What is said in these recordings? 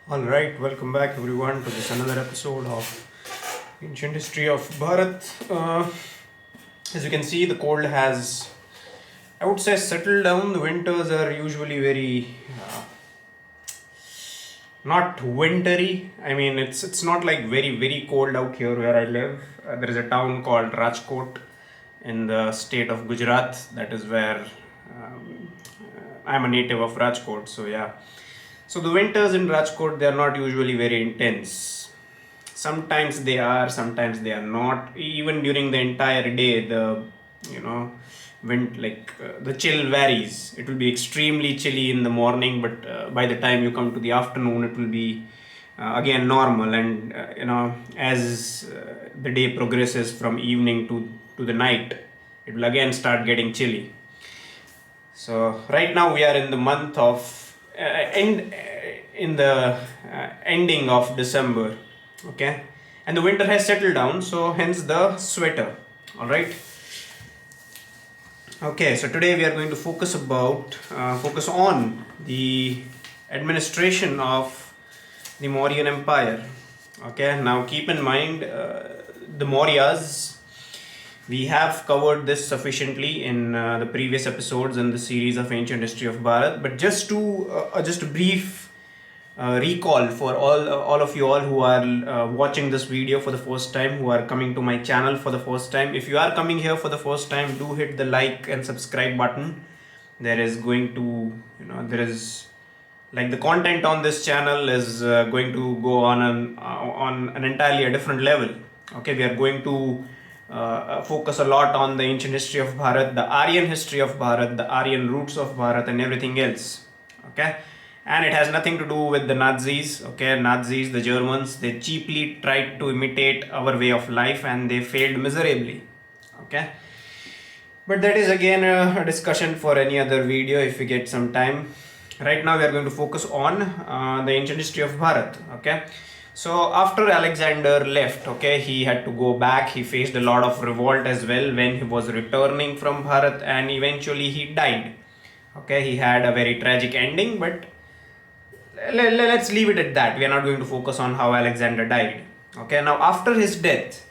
Alright, welcome back everyone to this another episode of Ancient History of Bharat. As you can see, the cold has, I would say, settled down. The winters are usually very not wintry. I mean, it's not like very cold out here where I live. There is a town called Rajkot in the state of Gujarat. That is where I'm a native of Rajkot. So yeah. So the winters in Rajkot, they are not usually very intense. Sometimes they are, sometimes they are not. Even during the entire day, the you know wind the chill varies. It will be extremely chilly in the morning, but by the time you come to the afternoon, it will be again normal. And as the day progresses from evening to the night, it will again start getting chilly. So right now we are in the month of in the ending of December, okay, and the winter has settled down, so hence the sweater. All right. Okay, so today we are going to focus on the administration of the Mauryan Empire. Okay, now keep in mind the Mauryas. We have covered this sufficiently in the previous episodes in the series of Ancient History of Bharat, but just a brief recall for all of you all who are watching this video for the first time, who are coming to my channel for the first time. If you are coming here for the first time, do hit the like and subscribe button. There is going to there is like the content on this channel is going to go on an entirely a different level. Okay, we are going to focus a lot on the ancient history of Bharat, the Aryan history of Bharat, the Aryan roots of Bharat, and everything else. Okay, and it has nothing to do with the Nazis. Okay, Nazis, the Germans, they cheaply tried to imitate our way of life and they failed miserably. Okay, but that is again a discussion for any other video if we get some time. Right now we are going to focus on the ancient history of Bharat. Okay, so after Alexander left, okay, he had to go back. He faced a lot of revolt as well when he was returning from Bharat, and eventually he died. Okay, he had a very tragic ending, but let's leave it at that. We are not going to focus on how Alexander died. Okay, now after his death,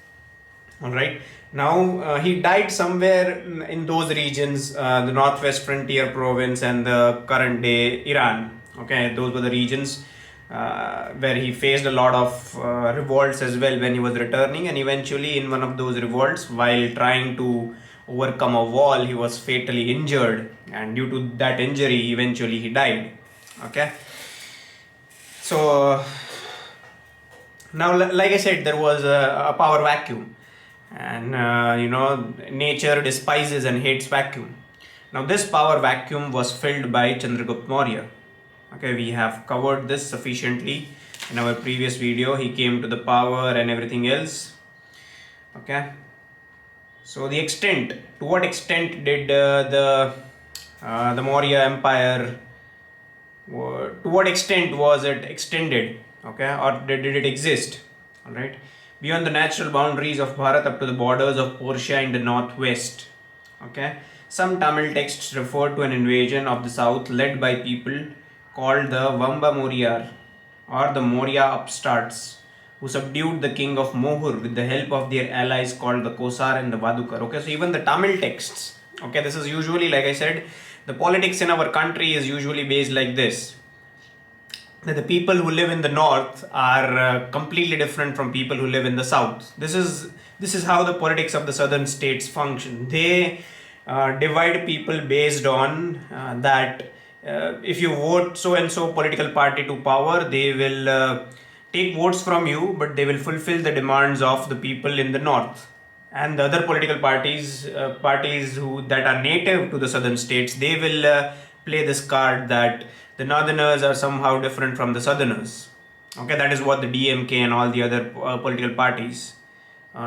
all right, now he died somewhere in those regions, the northwest frontier province and the current day Iran. Okay, those were the regions where he faced a lot of revolts as well when he was returning, and eventually in one of those revolts, while trying to overcome a wall, he was fatally injured, and due to that injury eventually he died. Okay, so now like I said, there was a power vacuum, and nature despises and hates vacuum. Now this power vacuum was filled by Chandragupta Maurya. Okay, we have covered this sufficiently in our previous video. He came to the power and everything else. Okay, so to what extent did the Maurya Empire, to what extent was it extended? Okay, or did it exist? All right, beyond the natural boundaries of Bharat up to the borders of Persia in the northwest. Okay, some Tamil texts refer to an invasion of the south led by people called the Vamba Moryar, or the Maurya upstarts, who subdued the king of Mohur with the help of their allies called the Kosar and the Vadukar. Okay, so even the Tamil texts, okay, this is usually, like I said, the politics in our country is usually based like this, that the people who live in the north are completely different from people who live in the south. This is how the politics of the southern states function. They divide people based on that if you vote so and so political party to power, they will take votes from you, but they will fulfill the demands of the people in the north. And the other political parties who that are native to the southern states, they will play this card that the northerners are somehow different from the southerners. Okay, that is what the DMK and all the other political parties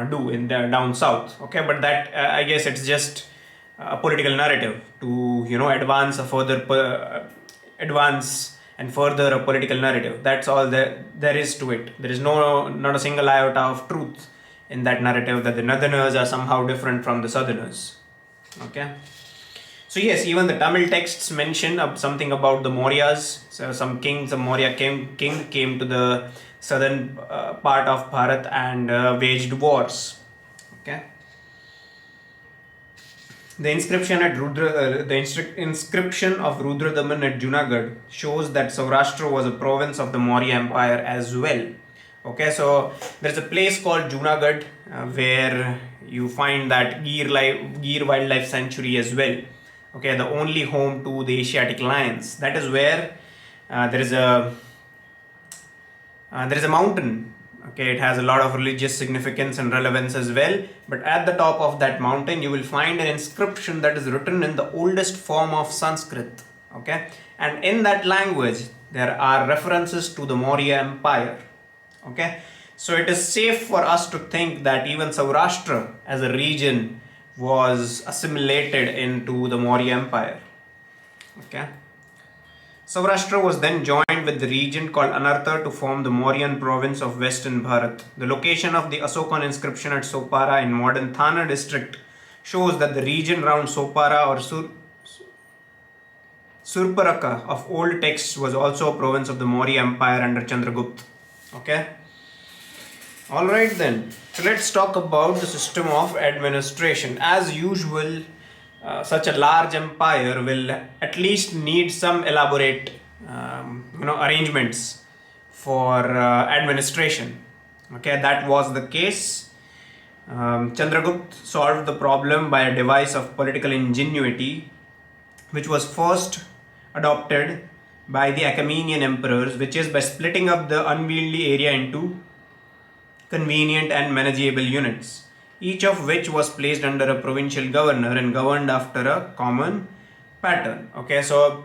do in the down south. Okay, but that I guess it's just a political narrative to advance and further a political narrative. That's all there is to it. There is not a single iota of truth in that narrative that the northerners are somehow different from the southerners. Okay, So yes, even the Tamil texts mention something about the Mauryas. So some Maurya king came to the southern part of Bharat and waged wars. Okay. The inscription at inscription of Rudradaman at Junagadh shows that Saurashtra was a province of the Maurya Empire as well. Okay, so there's a place called Junagadh where you find that Gir Wildlife Sanctuary as well. Okay, the only home to the Asiatic lions. That is where there is a mountain. Okay, it has a lot of religious significance and relevance as well. But at the top of that mountain, you will find an inscription that is written in the oldest form of Sanskrit. Okay, and in that language, there are references to the Maurya Empire. Okay, so it is safe for us to think that even Saurashtra as a region was assimilated into the Maurya Empire. Okay. Saurashtra was then joined with the region called Anartha to form the Mauryan province of Western Bharat. The location of the Asokan inscription at Sopara in modern Thana district shows that the region around Sopara or Surparaka of old texts was also a province of the Maurya Empire under Chandragupta. Okay. Alright then, so let's talk about the system of administration. As usual, such a large empire will at least need some elaborate arrangements for administration. Okay, that was the case. Chandragupta solved the problem by a device of political ingenuity, which was first adopted by the Achaemenian emperors, which is by splitting up the unwieldy area into convenient and manageable units, each of which was placed under a provincial governor and governed after a common pattern. Okay, so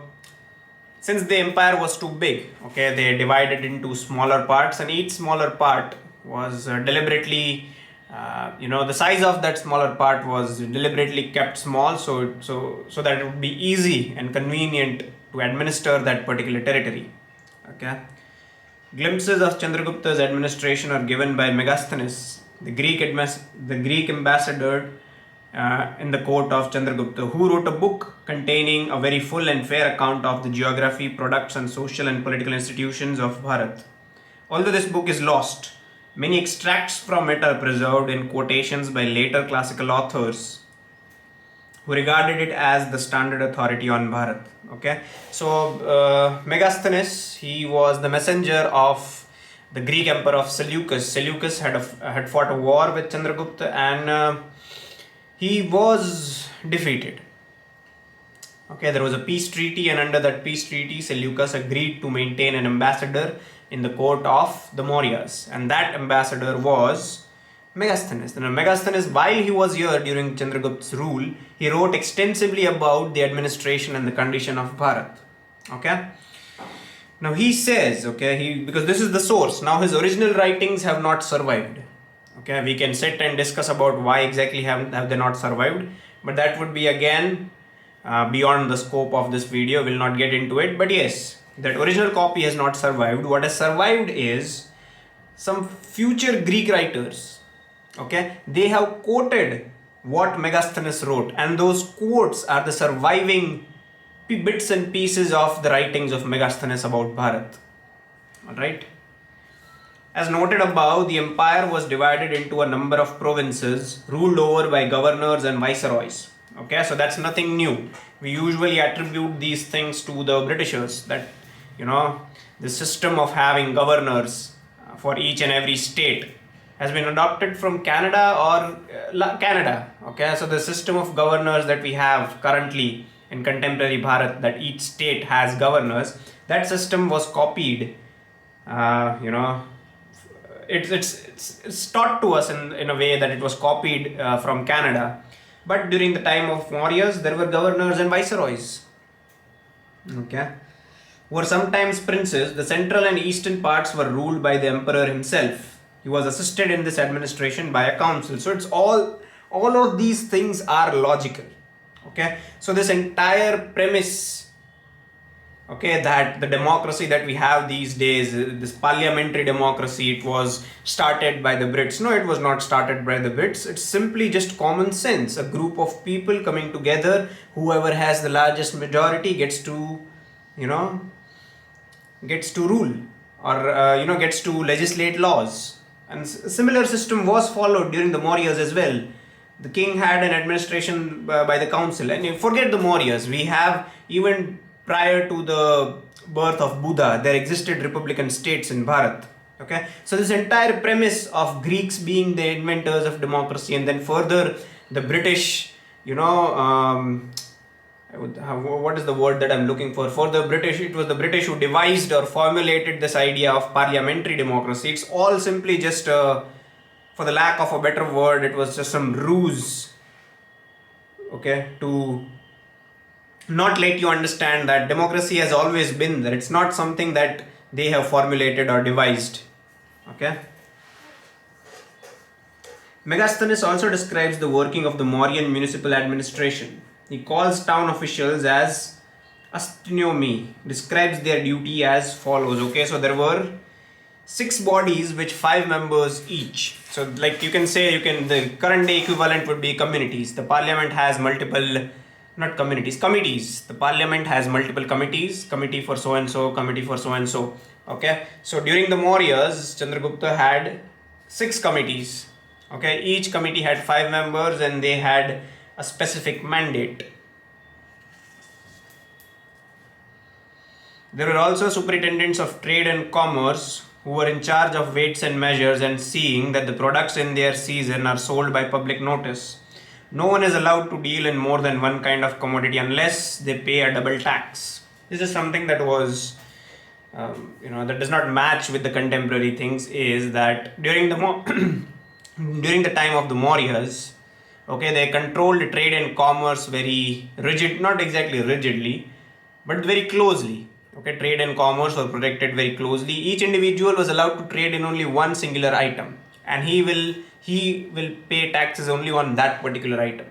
since the empire was too big, okay, they divided into smaller parts, and each smaller part was deliberately, the size of that smaller part was deliberately kept small, so that it would be easy and convenient to administer that particular territory. Okay. Glimpses of Chandragupta's administration are given by Megasthenes, the Greek ambassador in the court of Chandragupta, who wrote a book containing a very full and fair account of the geography, products, and social and political institutions of Bharat. Although this book is lost, many extracts from it are preserved in quotations by later classical authors who regarded it as the standard authority on Bharat. Okay, so Megasthenes, he was the messenger of the Greek emperor of Seleucus. Seleucus had fought a war with Chandragupta, and he was defeated. Okay, there was a peace treaty, and under that peace treaty, Seleucus agreed to maintain an ambassador in the court of the Mauryas, and that ambassador was Megasthenes. Now, Megasthenes, while he was here during Chandragupta's rule, he wrote extensively about the administration and the condition of Bharat. Okay. Now he says, because this is the source. Now his original writings have not survived. Okay, we can sit and discuss about why exactly have they not survived, but that would be again beyond the scope of this video. We'll not get into it. But yes, that original copy has not survived. What has survived is some future Greek writers. Okay, they have quoted what Megasthenes wrote, and those quotes are the surviving bits and pieces of the writings of Megasthenes about Bharat. Alright. As noted above, the empire was divided into a number of provinces ruled over by governors and viceroys. Okay, so that's nothing new. We usually attribute these things to the Britishers, that the system of having governors for each and every state has been adopted from Canada or Canada. Okay, so the system of governors that we have currently in contemporary Bharat, that each state has governors, that system was copied. It's taught to us in a way that it was copied from Canada. But during the time of Mauryas, there were governors and viceroys. Okay, who were sometimes princes. The central and eastern parts were ruled by the emperor himself. He was assisted in this administration by a council. So it's all of these things are logical. Okay, so this entire premise okay, that the democracy that we have these days, this parliamentary democracy, it was started by the Brits. No, it was not started by the Brits. It's simply just common sense. A group of people coming together, whoever has the largest majority gets to, you know, gets to rule, or gets to legislate laws. And similar system was followed during the Mauryas as well. The king had an administration by the council, and you forget the Mauryas. We have, even prior to the birth of Buddha, there existed republican states in Bharat. Okay, so this entire premise of Greeks being the inventors of democracy, and then further the British, what is the word that I'm looking for? For the British, it was the British who devised or formulated this idea of parliamentary democracy. It's all simply just, for the lack of a better word, it was just some ruse, okay, to not let you understand that democracy has always been there. It's not something that they have formulated or devised. Okay. Megasthenes also describes the working of the Mauryan municipal administration. He calls town officials as astinomi, describes their duty as follows. Okay, so there were 6 bodies which 5 members each. So like you can say, the current day equivalent would be communities. The parliament has multiple, not communities, committees. The parliament has multiple committees, committee for so and so, committee for so and so. Okay, so during the Mauryas, Chandragupta had 6 committees. Okay, each committee had 5 members and they had a specific mandate. There were also superintendents of trade and commerce who were in charge of weights and measures and seeing that the products in their season are sold by public notice. No one is allowed to deal in more than one kind of commodity unless they pay a double tax. This is something that was, that does not match with the contemporary things, is that during the during the time of the Mauryas, okay, they controlled trade and commerce very rigid, not exactly rigidly, but very closely. Okay, trade and commerce were protected very closely. Each individual was allowed to trade in only one singular item, and he will pay taxes only on that particular item.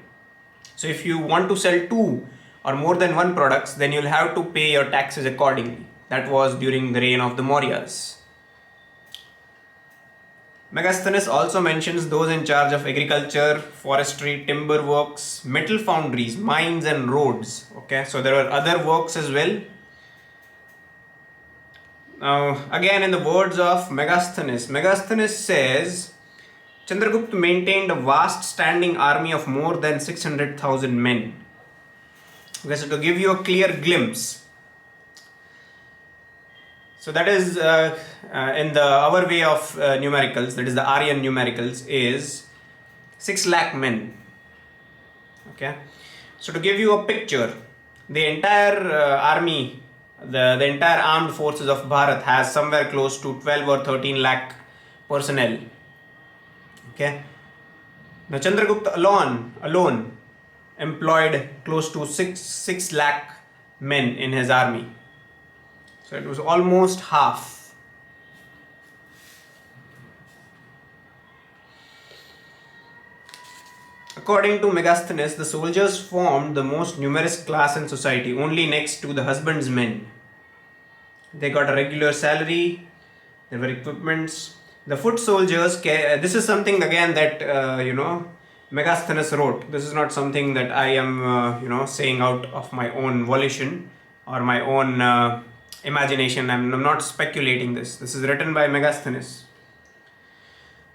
So if you want to sell 2 or more than 1 products, then you'll have to pay your taxes accordingly. That was during the reign of the Mauryas. Megasthenes also mentions those in charge of agriculture, forestry, timber works, metal foundries, mines and roads. Okay, so there were other works as well. Now again, in the words of Megasthenes says, Chandragupta maintained a vast standing army of more than 600,000 men. Okay, so to give you a clear glimpse, so that is in our way of numericals, that is the Aryan numericals, is 6 lakh men. Okay, so to give you a picture, the entire army, the entire armed forces of Bharat has somewhere close to 12 or 13 lakh personnel. Okay, now Chandragupta alone employed close to 6 lakh men in his army. So it was almost half. According to Megasthenes, the soldiers formed the most numerous class in society, only next to the husband's men. They got a regular salary, there were equipments. The foot soldiers, this is something again that, Megasthenes wrote. This is not something that I am, saying out of my own volition or my own imagination. I'm not speculating this. This is written by Megasthenes.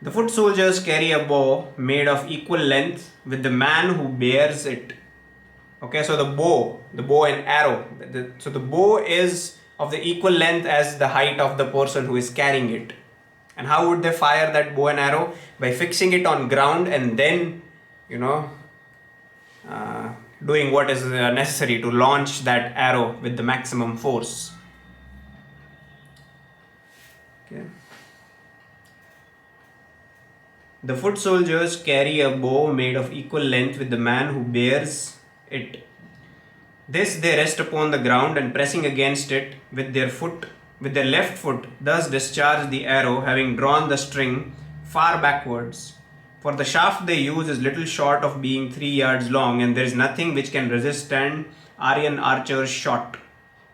The foot soldiers carry a bow made of equal length with the man who bears it. Okay, so the bow and arrow. So the bow is of the equal length as the height of the person who is carrying it. And how would they fire that bow and arrow? By fixing it on ground and then, doing what is necessary to launch that arrow with the maximum force. Okay. The foot soldiers carry a bow made of equal length with the man who bears it. This they rest upon the ground and pressing against it with their left foot, thus discharge the arrow, having drawn the string far backwards. For the shaft they use is little short of being 3 yards long, and there is nothing which can resist an Aryan archer's shot.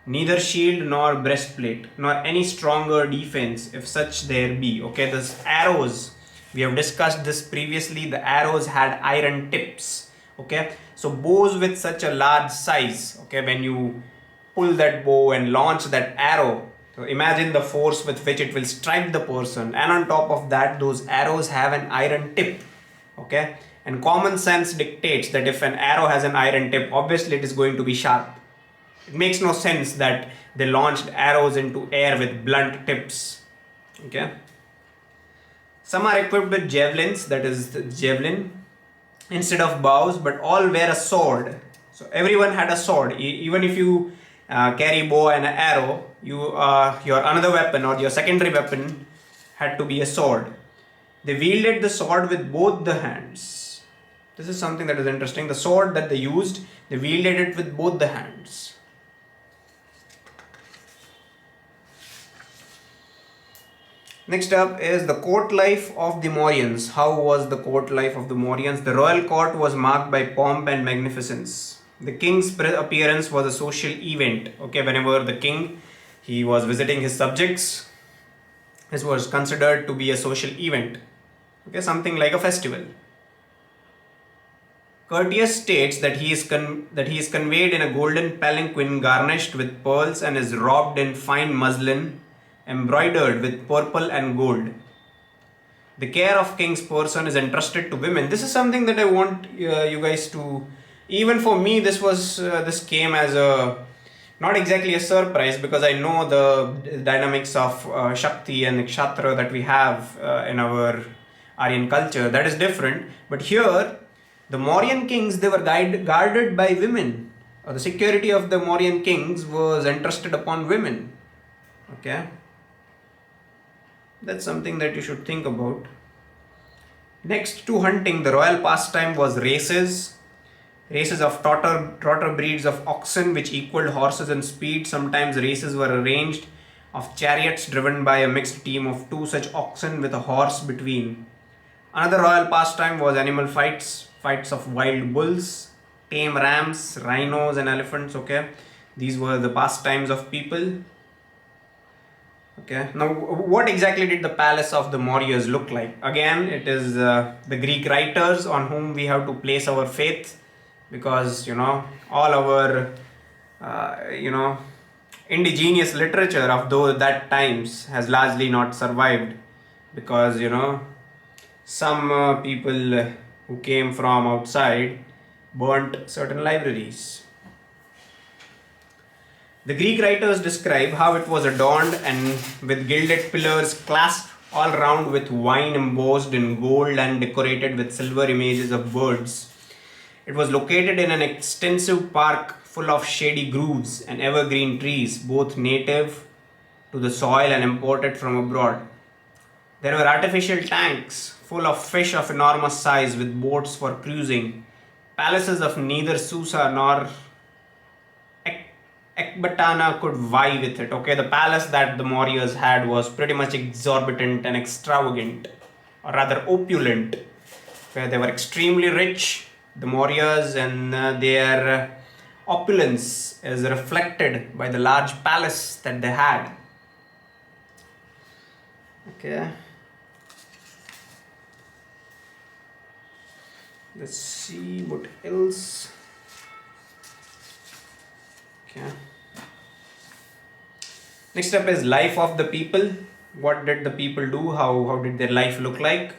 neither shield nor breastplate, nor any stronger defense, if such there be. Okay, this arrows, we have discussed this previously, the arrows had iron tips. Okay, so bows with such a large size, okay, when you pull that bow and launch that arrow, so imagine the force with which it will strike the person, and on top of that, those arrows have an iron tip. Okay, and common sense dictates that if an arrow has an iron tip, obviously it is going to be sharp. It makes no sense that they launched arrows into air with blunt tips. Okay. Some are equipped with javelins, that is the javelin, instead of bows, but all wear a sword. So everyone had a sword. Even if you carry bow and an arrow, your another weapon or your secondary weapon had to be a sword. They wielded the sword with both the hands. This is something that is interesting. The sword that they used, they wielded it with both the hands. Next up is the court life of the Mauryans. How was the court life of the Mauryans? The royal court was marked by pomp and magnificence. The king's appearance was a social event. Okay, whenever the king he was visiting his subjects, this was considered to be a social event. Okay, something like a festival. Courteous states that he is conveyed in a golden palanquin garnished with pearls and is robed in fine muslin embroidered with purple and gold. The care of king's person is entrusted to women. This is something that I want you guys to, even for me, this came as a, not exactly a surprise, because I know the dynamics of Shakti and Kshatra that we have in our Aryan culture. That is different. But here, the Mauryan kings, they were guarded by women. The security of the Mauryan kings was entrusted upon women. Okay. That's something that you should think about. Next to hunting, the royal pastime was races. Races of trotter breeds of oxen which equaled horses in speed. Sometimes races were arranged of chariots driven by a mixed team of two such oxen with a horse between. Another royal pastime was animal fights. Fights of wild bulls, tame rams, rhinos and elephants. Okay, these were the pastimes of people. Okay, now what exactly did the palace of the Mauryas look like? Again, it is the Greek writers on whom we have to place our faith, because all our indigenous literature of that times has largely not survived, because some people who came from outside burnt certain libraries. The Greek writers describe how it was adorned and with gilded pillars clasped all round with wine embossed in gold and decorated with silver images of birds. It was located in an extensive park full of shady groves and evergreen trees, both native to the soil and imported from abroad. There were artificial tanks full of fish of enormous size with boats for cruising. Palaces of neither Susa nor Ekbatana could vie with it. Okay, the palace that the Mauryas had was pretty much exorbitant and extravagant, or rather opulent, where they were extremely rich. The Mauryas, and their opulence is reflected by the large palace that they had. Okay. Let's see what else. Okay. Next up is life of the people. What did the people do? How did their life look like?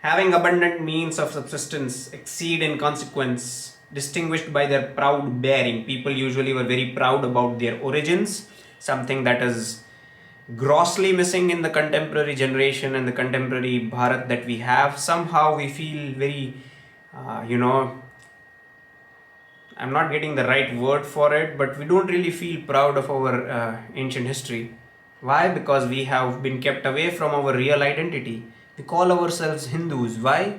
Having abundant means of subsistence, exceed in consequence, distinguished by their proud bearing. People usually were very proud about their origins, something that is grossly missing in the contemporary generation and the contemporary Bharat that we have. Somehow we feel very, I'm not getting the right word for it, but we don't really feel proud of our ancient history. Why? Because we have been kept away from our real identity. We call ourselves Hindus. Why?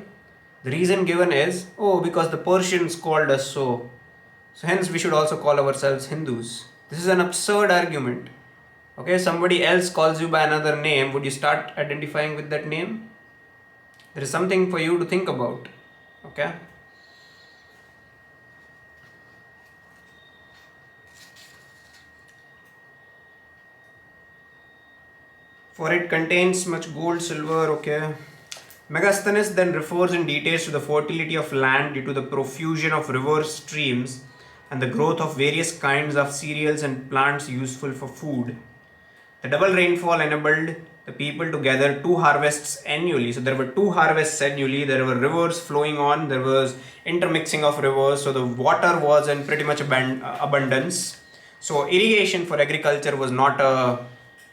The reason given is, because the Persians called us so. So hence we should also call ourselves Hindus. This is an absurd argument. Okay, somebody else calls you by another name. Would you start identifying with that name? There is something for you to think about. Okay. For it contains much gold, silver, okay. Megasthenes then refers in details to the fertility of land due to the profusion of rivers, streams, and the growth of various kinds of cereals and plants useful for food. The double rainfall enabled the people to gather 2 harvests annually. So there were 2 harvests annually. There were rivers flowing on. There was intermixing of rivers. So the water was in pretty much abundance. So irrigation for agriculture was not a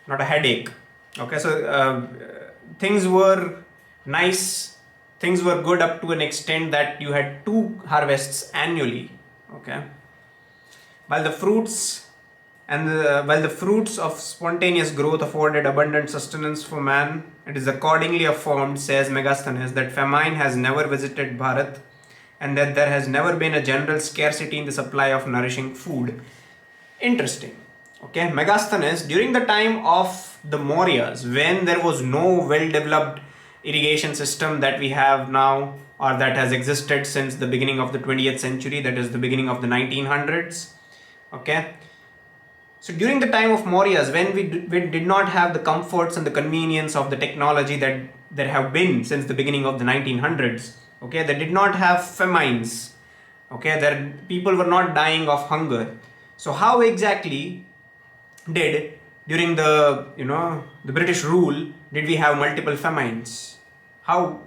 headache. Okay, so things were nice. Things were good up to an extent that you had 2 harvests annually. Okay, while the fruits of spontaneous growth afforded abundant sustenance for man, it is accordingly affirmed, says Megasthenes, that famine has never visited Bharat and that there has never been a general scarcity in the supply of nourishing food. Interesting. Okay, Megasthenes, during the time of the Mauryas, when there was no well-developed irrigation system that we have now, or that has existed since the beginning of the 20th century, that is the beginning of the 1900s. Okay, so during the time of Mauryas, when we did not have the comforts and the convenience of the technology that there have been since the beginning of the 1900s, okay, they did not have famines, okay, there people were not dying of hunger. So how exactly did, during the the British rule, did we have multiple famines? How?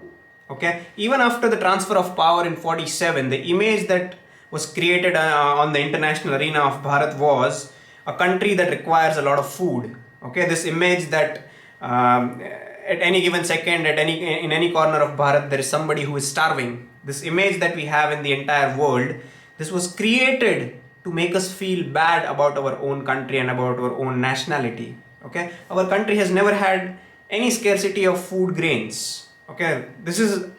Okay, even after the transfer of power in 47, the image that was created on the international arena of Bharat was a country that requires a lot of food. Okay, this image that at any given second, in any corner of Bharat, there is somebody who is starving. This image that we have in the entire world, this was created to make us feel bad about our own country and about our own nationality. Okay, our country has never had any scarcity of food grains. Okay,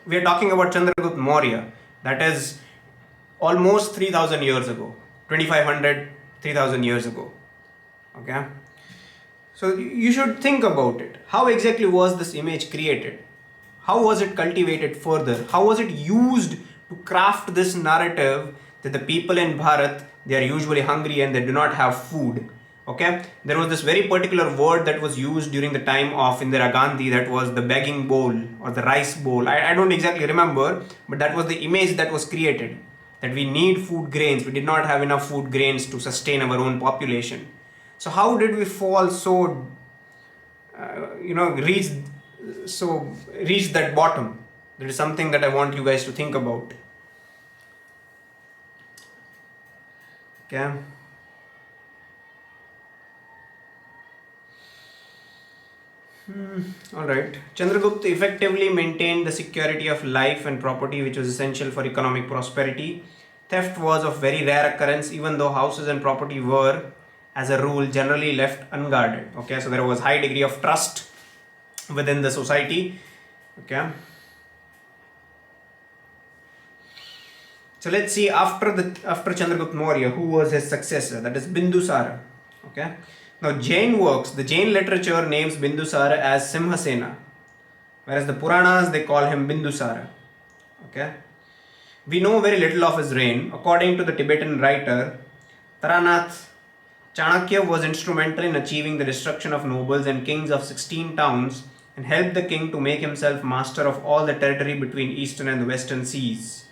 we are talking about Chandragupta Maurya, that is almost 3000 years ago, 2500, 3000 years ago. Okay, so you should think about it. How exactly was this image created? How was it cultivated further? How was it used to craft this narrative that the people in Bharat, they are usually hungry and they do not have food? Okay, there was this very particular word that was used during the time of Indira Gandhi, that was the begging bowl or the rice bowl. I don't exactly remember, but that was the image that was created, that we need food grains. We did not have enough food grains to sustain our own population. So how did we fall so reach that bottom? That is something that I want you guys to think about. Okay. Alright. Chandragupta effectively maintained the security of life and property, which was essential for economic prosperity. Theft was of very rare occurrence, even though houses and property were, as a rule, generally left unguarded. Okay, so there was high degree of trust within the society. Okay. So let's see, after Chandragupta Maurya, who was his successor? That is Bindusara. Okay. Now the Jain literature names Bindusara as Simhasena, whereas the Puranas, they call him Bindusara. Okay. We know very little of his reign. According to the Tibetan writer Taranath, Chanakya was instrumental in achieving the destruction of nobles and kings of 16 towns and helped the king to make himself master of all the territory between eastern and the western seas.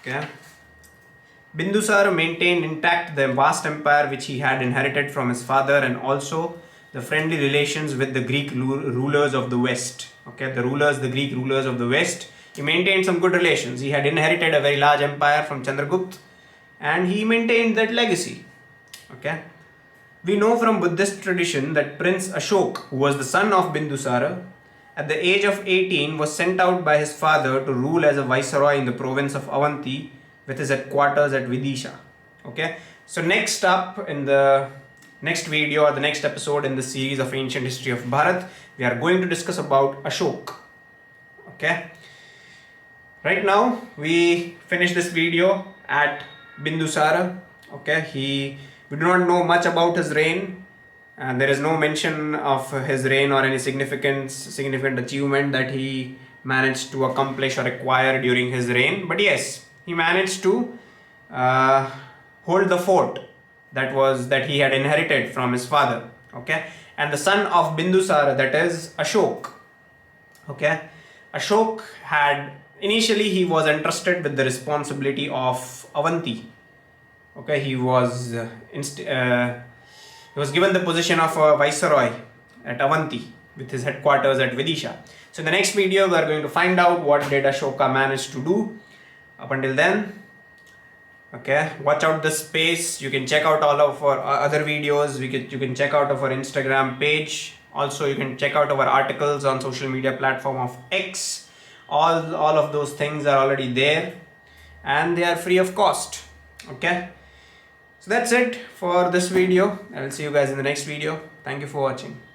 Okay. Bindusara maintained intact the vast empire which he had inherited from his father, and also the friendly relations with the Greek rulers of the West. Okay, the Greek rulers of the West. He maintained some good relations. He had inherited a very large empire from Chandragupta, and he maintained that legacy. Okay. We know from Buddhist tradition that Prince Ashok, who was the son of Bindusara, at the age of 18 was sent out by his father to rule as a viceroy in the province of Avanti, with his headquarters at Vidisha. Okay, so next up in the next video or the next episode in the series of ancient history of Bharat, we are going to discuss about Ashok. Okay, right now we finish this video at Bindusara. Okay, we do not know much about his reign, and there is no mention of his reign or any significant achievement that he managed to accomplish or acquire during his reign. But yes, he managed to hold the fort that he had inherited from his father. Okay, and the son of Bindusara, that is Ashok. Okay, Ashok had initially he was entrusted with the responsibility of Avanti. Okay, he was given the position of a viceroy at Avanti with his headquarters at Vidisha. So in the next video we are going to find out what did Ashoka manage to do. Up until then, okay, watch out this space. You can check out all of our other videos. You can check out our Instagram page. Also, you can check out our articles on social media platform of X. All of those things are already there, and they are free of cost. Okay, so that's it for this video. I'll see you guys in the next video. Thank you for watching.